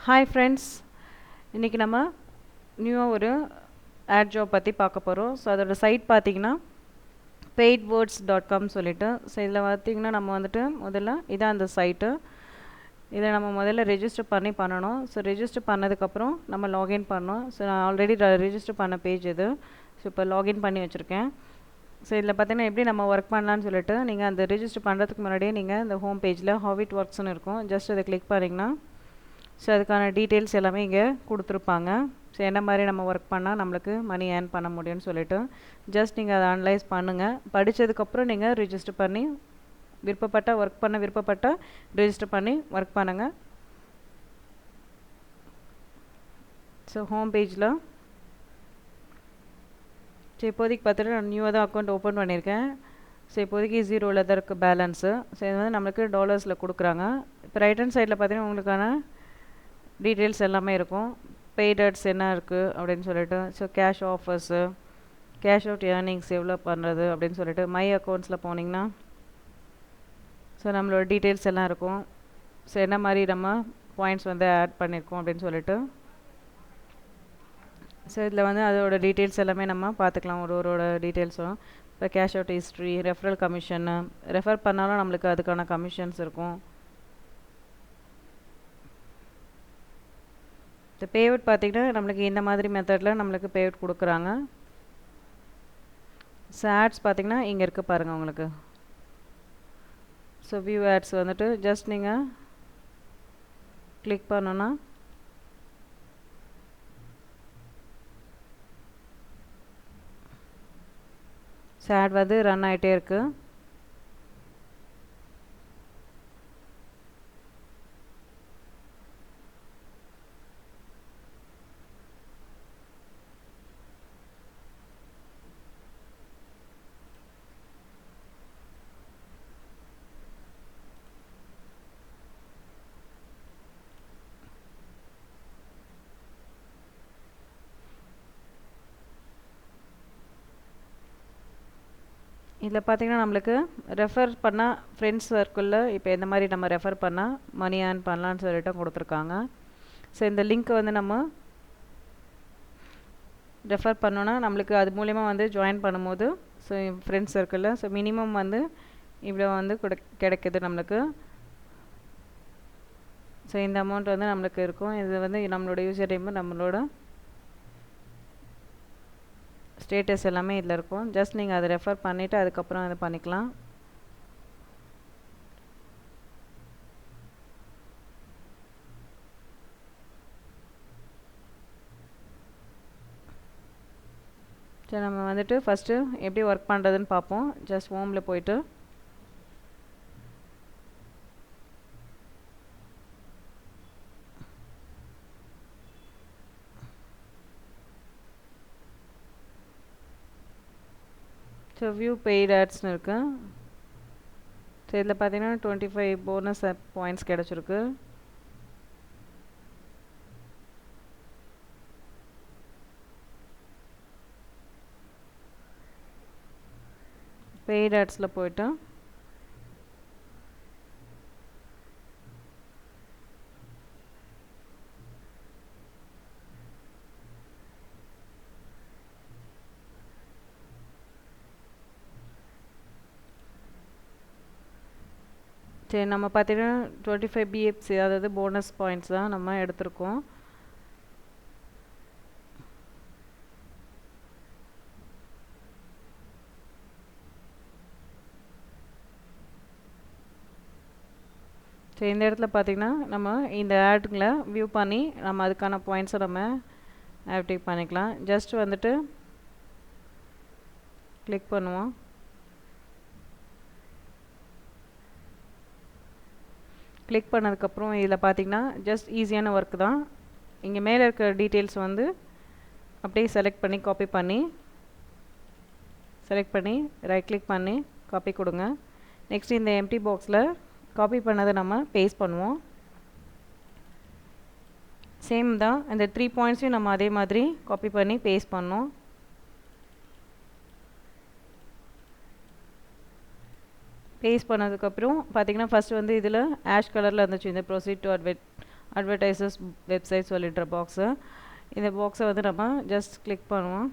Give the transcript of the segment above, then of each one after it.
Hi friends, இன்றைக்கி நம்ம நியூவாக ஒரு ஆட் ஜாப் பற்றி பார்க்க போகிறோம். ஸோ அதோட சைட் பார்த்திங்கன்னா paidwords.com சொல்லிட்டு. ஸோ இதில் பார்த்திங்கன்னா நம்ம வந்துட்டு முதல்ல இதான் அந்த சைட்டு. இதை நம்ம முதல்ல ரெஜிஸ்டர் பண்ணணும். ஸோ ரெஜிஸ்டர் பண்ணதுக்கப்புறம் நம்ம லாகின் பண்ணோம். ஸோ நான் ஆல்ரெடி ரெஜிஸ்டர் பண்ண பேஜ் இது. ஸோ இப்போ லாகின் பண்ணி வச்சுருக்கேன். ஸோ இதில் பார்த்தீங்கன்னா எப்படி நம்ம ஒர்க் பண்ணலான்னு சொல்லிட்டு நீங்கள் அந்த ரெஜிஸ்டர் பண்ணுறதுக்கு முன்னாடியே நீங்கள் இந்த ஹோம் பேஜில் ஹவ் இட் ஒர்க்ஸ்னு இருக்கும். ஜஸ்ட் அதை கிளிக் பண்ணிங்கன்னா ஸோ அதுக்கான டீட்டெயில்ஸ் எல்லாமே இங்கே கொடுத்துருப்பாங்க. ஸோ என்ன மாதிரி நம்ம ஒர்க் பண்ணால் நம்மளுக்கு மணி ஏர்ன் பண்ண முடியும்னு சொல்லிட்டு ஜஸ்ட் நீங்கள் அதை அனலைஸ் பண்ணுங்கள். படித்ததுக்கப்புறம் நீங்கள் ரிஜிஸ்டர் பண்ணி விருப்பப்பட்ட ரெஜிஸ்டர் பண்ணி ஒர்க் பண்ணுங்கள். ஸோ ஹோம் பேஜில் ஸோ இப்போதைக்கு பார்த்துட்டு நான் நியூவாக தான் அக்கௌண்ட் ஓப்பன் பண்ணியிருக்கேன். ஸோ இப்போதைக்கு 0ல் தான் இருக்குது பேலன்ஸு. ஸோ இது வந்து நம்மளுக்கு டாலர்ஸில் கொடுக்குறாங்க. இப்போ ரைட் ஹேண்ட் சைடில் பார்த்தீங்கன்னா உங்களுக்கான டீட்டெயில்ஸ் எல்லாமே இருக்கும். பெய்ட் ஆட்ஸ் என்ன இருக்குது அப்படின்னு சொல்லிட்டு, so cash offers, cash out earnings எவ்வளோ பண்ணுறது அப்படின்னு சொல்லிட்டு மை அக்கௌண்ட்ஸில் போனீங்கன்னா ஸோ நம்மளோட டீட்டெயில்ஸ் எல்லாம் இருக்கும். ஸோ என்ன மாதிரி நம்ம பாயிண்ட்ஸ் வந்து ஆட் பண்ணியிருக்கோம் அப்படின்னு சொல்லிட்டு ஸோ இதில் வந்து அதோட டீட்டெயில்ஸ் எல்லாமே நம்ம பார்த்துக்கலாம். ஒருவரோட டீட்டெயில்ஸும் இப்போ கேஷ் அவுட் ஹிஸ்ட்ரி, ரெஃபரல் கமிஷன்னு, ரெஃபர் பண்ணாலும் நம்மளுக்கு அதுக்கான கமிஷன்ஸ் இருக்கும். இந்த பேஅவுட் பார்த்திங்கன்னா நம்மளுக்கு இந்த மாதிரி மெத்தடில் நம்மளுக்கு பேஅவுட் கொடுக்குறாங்க. ஸோ ஆட்ஸ் பார்த்திங்கன்னா இங்கே இருக்குது பாருங்கள் உங்களுக்கு. ஸோ வியூ ஆட்ஸ் வந்துட்டு ஜஸ்ட் நீங்கள் கிளிக் பண்ணோன்னா ஸோ ஆட் வந்து ரன் ஆகிட்டே இருக்குது. இதில் பார்த்திங்கன்னா நம்மளுக்கு ரெஃபர் பண்ணால் ஃப்ரெண்ட்ஸ் சர்க்கிளில் இப்போ எந்த மாதிரி நம்ம ரெஃபர் பண்ணால் மணி ஏர்ன் பண்ணலான்னு சொல்லிட்டு கொடுத்துருக்காங்க. ஸோ இந்த லிங்க்கை வந்து நம்ம ரெஃபர் பண்ணோன்னா நம்மளுக்கு அது மூலயமா வந்து ஜாயின் பண்ணும்போது ஸோ ஃப்ரெண்ட்ஸ் சர்க்கிளில் ஸோ மினிமம் வந்து இவ்வளோ வந்து கிடைக்கிது நம்மளுக்கு. ஸோ இந்த அமௌண்ட் வந்து நம்மளுக்கு இருக்கும். இது வந்து நம்மளோட யூசர் நேம், நம்மளோட ஸ்டேட்டஸ் எல்லாமே இதில் இருக்கும். ஜஸ்ட் நீங்கள் அதை ரெஃபர் பண்ணிவிட்டு அதுக்கப்புறம் அதை பண்ணிக்கலாம். சரி, நம்ம வந்துட்டு ஃபஸ்ட்டு எப்படி ஒர்க் பண்ணுறதுன்னு பார்ப்போம். ஜஸ்ட் ஹோமில் போயிட்டு ஸோ வியூ பெய்ட் ஆட்ஸ்னு இருக்குது. ஸோ இதில் பார்த்தீங்கன்னா 25 போனஸ் பாயிண்ட்ஸ் கிடச்சிருக்கு. பெய்ட் ஆட்ஸில் போய்ட்டு சரி நம்ம பார்த்தீங்கன்னா 25 BFC அதாவது போனஸ் பாயிண்ட்ஸ் தான் நம்ம எடுத்திருக்கோம். சரி, இந்த இடத்துல பார்த்திங்கன்னா நம்ம இந்த ஆடுங்களை வியூ பண்ணி நம்ம அதுக்கான பாயிண்ட்ஸை நம்ம ஆக்டிவேட் பண்ணிக்கலாம். ஜஸ்ட் வந்துட்டு கிளிக் பண்ணுவோம். கிளிக் பண்ணதுக்கப்புறம் இதில் பார்த்திங்கன்னா ஜஸ்ட் ஈஸியான ஒர்க் தான். இங்கே மேலே இருக்கிற டீட்டெயில்ஸ் வந்து அப்படியே செலக்ட் பண்ணி ரைட் கிளிக் பண்ணி காப்பி கொடுங்க. நெக்ஸ்ட் இந்த எம்டி பாக்ஸில் காப்பி பண்ணதை நம்ம பேஸ்ட் பண்ணுவோம். சேம் தான், இந்த 3 பாயிண்ட்ஸையும் நம்ம அதே மாதிரி காப்பி பண்ணி பேஸ்ட் பண்ணோம். பேஸ்ட் பண்ணதுக்கப்புறம் பார்த்திங்கன்னா ஃபஸ்ட்டு வந்து இதில் ஆஷ் கலரில் இருந்துச்சு இந்த proceed to advertisers website சொல்லிடுற box. இந்த பாக்ஸை வந்து நம்ம ஜஸ்ட் கிளிக் பண்ணுவோம்.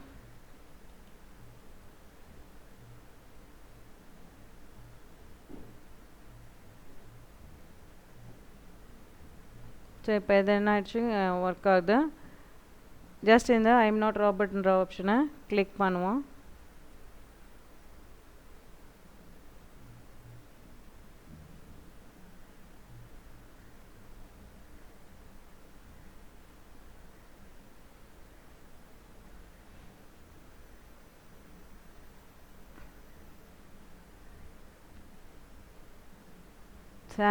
ஸோ இப்போ இது என்ன ஆயிடுச்சு, ஒர்க் ஆகுது. ஜஸ்ட் இந்த ஐம் நாட் ராபர்ட்ன்ற ஆப்ஷனை கிளிக் பண்ணுவோம்.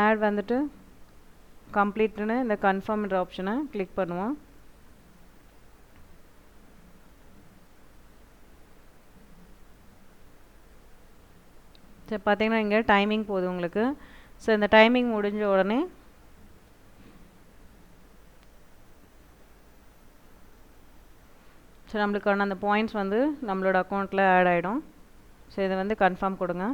ஆட் வந்துட்டு கம்ப்ளீட்னு இந்த கன்ஃபார்ம்ன்ற ஆப்ஷனை கிளிக் பண்ணுவோம். சரி பார்த்தீங்கன்னா இங்கே டைமிங் போகுது உங்களுக்கு. ஸோ இந்த டைமிங் முடிஞ்ச உடனே ஸோ நம்மளுக்கான அந்த பாயிண்ட்ஸ் வந்து நம்மளோட அக்கௌண்ட்டில் ஆட் ஆகிடும். ஸோ இதை வந்து கன்ஃபார்ம் கொடுங்க.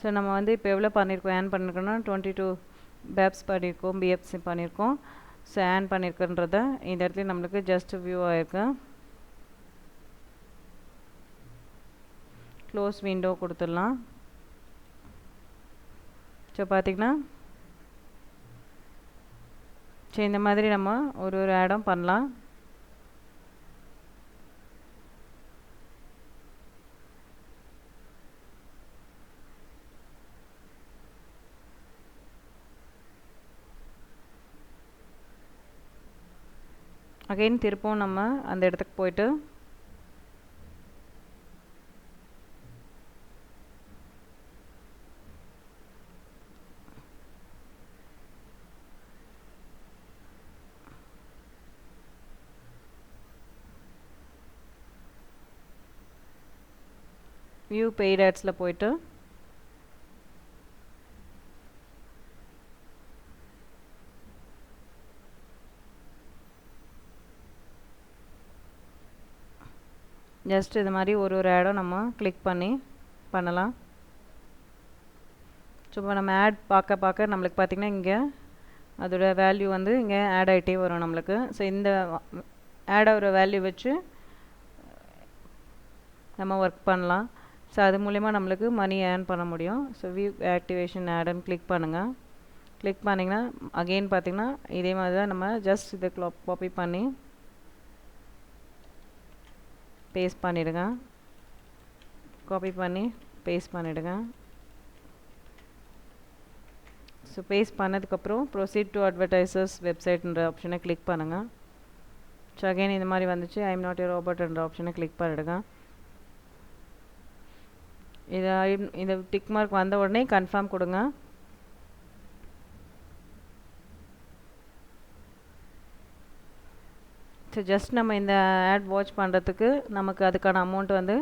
ஸோ நம்ம வந்து இப்போ எவ்வளோ பண்ணியிருக்கோம், ஏர்ன் பண்ணியிருக்கோன்னா 22 பேப்ஸ் பண்ணியிருக்கோம், பிஎஃப்சி பண்ணியிருக்கோம். ஸோ ஏர்ன் பண்ணியிருக்குன்றத இந்த இடத்துல நம்மளுக்கு ஜஸ்ட் வியூ ஆகிருக்கு. க்ளோஸ் விண்டோ கொடுத்துடலாம். ஸோ பார்த்திங்கன்னா ஸோ இந்த மாதிரி நம்ம ஒரு ஆடும் பண்ணலாம். அகைன் திருப்பவும் நம்ம அந்த இடத்துக்கு போயிட்டு வியூ பெய்ட் ஆட்ஸில் போயிட்டு ஜஸ்ட் இது மாதிரி ஒரு ஆடும் நம்ம கிளிக் பண்ணி பண்ணலாம். ஸோ இப்போ நம்ம ஆட் பார்க்க நம்மளுக்கு பார்த்திங்கன்னா இங்கே அதோட வேல்யூ வந்து இங்கே ஆட் ஆகிட்டே வரும் நம்மளுக்கு. ஸோ இந்த ஆட் ஆகிற வேல்யூ வச்சு நம்ம ஒர்க் பண்ணலாம். ஸோ அது மூலிமா நம்மளுக்கு மணி ஏர்ன் பண்ண முடியும். ஸோ வியூ ஆக்டிவேஷன் ஆடுன்னு கிளிக் பண்ணுங்கள். கிளிக் பண்ணிங்கன்னா அகெயின் பார்த்திங்கன்னா இதே மாதிரி தான் நம்ம ஜஸ்ட் இதை காப்பி பண்ணி பேஸ்ட் பண்ணிவிடுங்க. காப்பி பண்ணி பேஸ்ட் பண்ணிவிடுங்க. ஸோ பேஸ்ட் பண்ணதுக்கப்புறம் ப்ரொசீட் டு அட்வர்டைசர்ஸ் வெப்சைட்ன்ற ஆப்ஷனை கிளிக் பண்ணுங்கள். ஸோ அகெயின் இந்த மாதிரி வந்துச்சு, ஐம் நாட் ஏ ராபர்ட்ன்ற ஆப்ஷனை கிளிக் பண்ணிவிடுங்க. இதை டிக் மார்க் வந்த உடனே கன்ஃபார்ம் கொடுங்க. ஸோ ஜஸ்ட் நம்ம இந்த ஆட் வாட்ச் பண்ணுறதுக்கு நமக்கு அதுக்கான அமௌண்ட் வந்து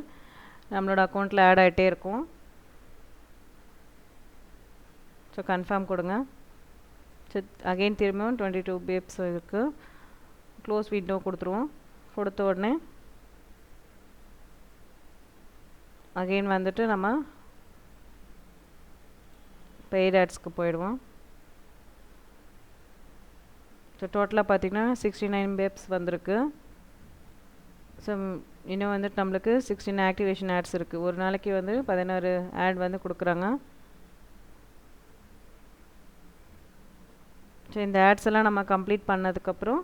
நம்மளோட அக்கௌண்ட்டில் ஆட் ஆகிட்டே இருக்கும். ஸோ கன்ஃபார்ம் கொடுங்க. ஸோ அகெயின் திரும்பியும் 22 பிஎப்ஸ் இருக்குது. க்ளோஸ் விண்டோ கொடுத்துருவோம். கொடுத்த உடனே அகெயின் வந்துட்டு நம்ம பெய்ட் ஆட்ஸ்க்கு போயிடுவோம். ஸோ டோட்டலாக பார்த்திங்கன்னா 69 பேப்ஸ் வந்திருக்கு. ஸோ இன்னும் வந்துட்டு நம்மளுக்கு 16 ஆக்டிவேஷன் ஆட்ஸ் இருக்குது. ஒரு நாளைக்கு வந்து 16 ஆட் வந்து கொடுக்குறாங்க. ஸோ இந்த ஆட்ஸ் எல்லாம் நம்ம கம்ப்ளீட் பண்ணதுக்கப்புறம்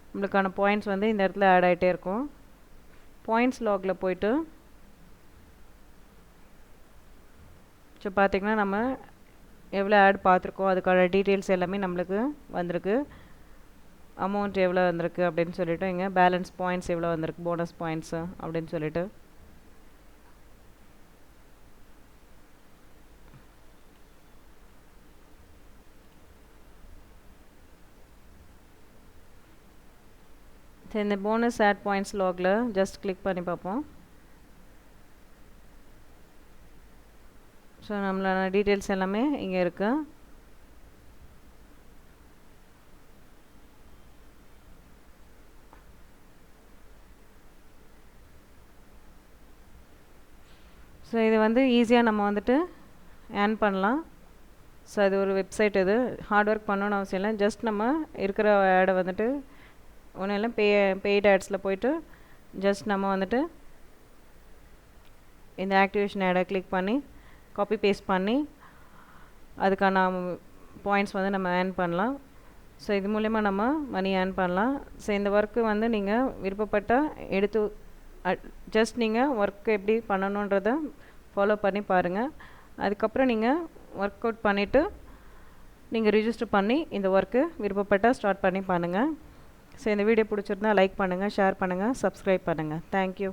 நம்மளுக்கான பாயிண்ட்ஸ் வந்து இந்த இடத்துல ஆட் ஆகிட்டே இருக்கும். பாயிண்ட்ஸ் லாகில் போயிட்டு ஸோ பார்த்திங்கன்னா நம்ம எவ்வளோ ஆட் பார்த்துருக்கோம் அதுக்கான டீட்டெயில்ஸ் எல்லாமே நம்மளுக்கு வந்திருக்கு. அமௌண்ட் எவ்வளோ வந்திருக்கு அப்படின்னு சொல்லிவிட்டு இங்கே பேலன்ஸ் பாயிண்ட்ஸ் எவ்வளோ வந்திருக்கு, போனஸ் பாயிண்ட்ஸு அப்படின்னு சொல்லிட்டு சரி இந்த போனஸ் ஆட் பாயிண்ட்ஸ் லாகில் ஜஸ்ட் கிளிக் பண்ணி பார்ப்போம். ஸோ நம்மளோட டீட்டெயில்ஸ் எல்லாமே இங்கே இருக்குது. ஸோ இது வந்து ஈஸியாக நம்ம வந்துட்டு ஏர்ன் பண்ணலாம். ஸோ அது ஒரு வெப்சைட். இது ஹார்ட் ஒர்க் பண்ணணும்னு அவசியம் இல்லை. ஜஸ்ட் நம்ம இருக்கிற ஆடை வந்துட்டு ஒன்றும் இல்லை, பெய்ட் ஆட்ஸில் போயிட்டு ஜஸ்ட் நம்ம வந்துட்டு இந்த ஆக்டிவேஷன் ஆடை கிளிக் பண்ணி காப்பி பேஸ்ட் பண்ணி அதுக்கான பாயிண்ட்ஸ் வந்து நம்ம ஏர்ன் பண்ணலாம். ஸோ இது மூலயமா நம்ம மணி ஏர்ன் பண்ணலாம். ஸோ இந்த ஒர்க்கு வந்து நீங்கள் விருப்பப்பட்டால் எடுத்து ஜஸ்ட் நீங்கள் ஒர்க் எப்படி பண்ணணுன்றதை ஃபாலோ பண்ணி பாருங்கள். அதுக்கப்புறம் நீங்கள் ஒர்க் அவுட் பண்ணிவிட்டு நீங்கள் ரிஜிஸ்டர் பண்ணி இந்த ஒர்க்கு விருப்பப்பட்டால் ஸ்டார்ட் பண்ணி பண்ணுங்கள். ஸோ இந்த வீடியோ பிடிச்சிருந்தா லைக் பண்ணுங்கள், ஷேர் பண்ணுங்கள், சப்ஸ்கிரைப் பண்ணுங்கள். தேங்க்யூ.